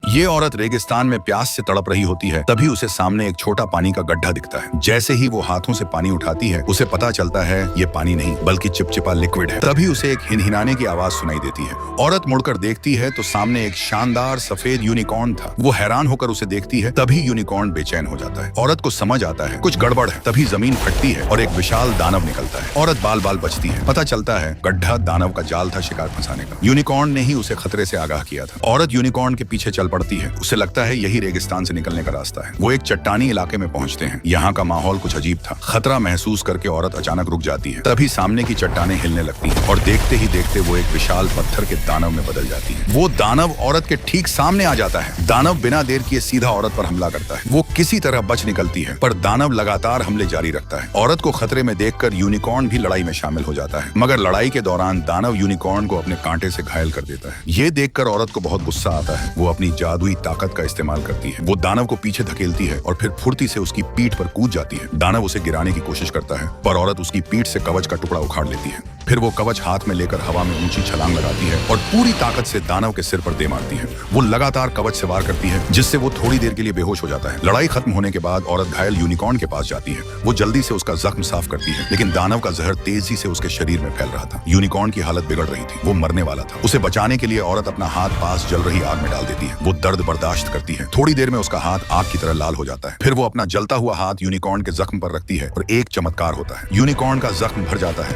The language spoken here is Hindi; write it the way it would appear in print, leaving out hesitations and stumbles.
ये औरत रेगिस्तान में प्यास से तड़प रही होती है, तभी उसे सामने एक छोटा पानी का गड्ढा दिखता है। जैसे ही वो हाथों से पानी उठाती है, उसे पता चलता है ये पानी नहीं बल्कि चिपचिपा लिक्विड है। तभी उसे एक हिनहिनाने की आवाज सुनाई देती है। औरत मुड़कर देखती है तो सामने एक शानदार सफेद यूनिकॉर्न था। वो हैरान होकर उसे देखती है, तभी यूनिकॉर्न बेचैन हो जाता है। औरत को समझ आता है कुछ गड़बड़ है। तभी जमीन फटती है और एक विशाल दानव निकलता है। औरत बाल बाल बचती है। पता चलता है गड्ढा दानव का जाल था शिकार फंसाने का। यूनिकॉर्न ने ही उसे खतरे से आगाह किया था। औरत यूनिकॉर्न के पीछे चल पड़ती है। उसे लगता है यही रेगिस्तान से निकलने का रास्ता है। वो एक चट्टानी इलाके में पहुंचते हैं। यहाँ का माहौल कुछ अजीब था। खतरा महसूस करके औरत अचानक रुक जाती है। तभी सामने की चट्टानें हिलने लगती हैं और देखते ही देखते वो एक विशाल पत्थर के दानव में बदल जाती है। वो दानव औरत के ठीक सामने आ जाता है। दानव बिना देर किए सीधा औरत पर हमला करता है। वो किसी तरह बच निकलती है, पर दानव लगातार हमले जारी रखता है। औरत को खतरे में देखकर यूनिकॉर्न भी लड़ाई में शामिल हो जाता है, मगर लड़ाई के दौरान दानव यूनिकॉर्न को अपने कांटे से घायल कर देता है। ये देखकर औरत को बहुत गुस्सा आता है। वो अपनी जादुई ताकत का इस्तेमाल करती है। वो दानव को पीछे धकेलती है और फिर फुर्ती से उसकी पीठ पर कूद जाती है। दानव उसे गिराने की कोशिश करता है, पर औरत उसकी पीठ से कवच का टुकड़ा उखाड़ लेती है। फिर वो कवच हाथ में लेकर हवा में ऊंची छलांग लगाती है और पूरी ताकत से दानव के सिर पर दे मारती है। वो लगातार कवच से वार करती है, जिससे वो थोड़ी देर के लिए बेहोश हो जाता है। लड़ाई खत्म होने के बाद औरत घायल यूनिकॉर्न के पास जाती है। वो जल्दी से उसका जख्म साफ करती है, लेकिन दानव का जहर तेजी से उसके शरीर में फैल रहा था। यूनिकॉर्न की हालत बिगड़ रही थी। वो मरने वाला था। उसे बचाने के लिए औरत अपना हाथ पास जल रही आग में डाल देती है। वो दर्द बर्दाश्त करती है। थोड़ी देर में उसका हाथ आग की तरह लाल हो जाता है। फिर वो अपना जलता हुआ हाथ यूनिकॉर्न के जख्म पर रखती है और एक चमत्कार होता है। यूनिकॉर्न का जख्म भर जाता है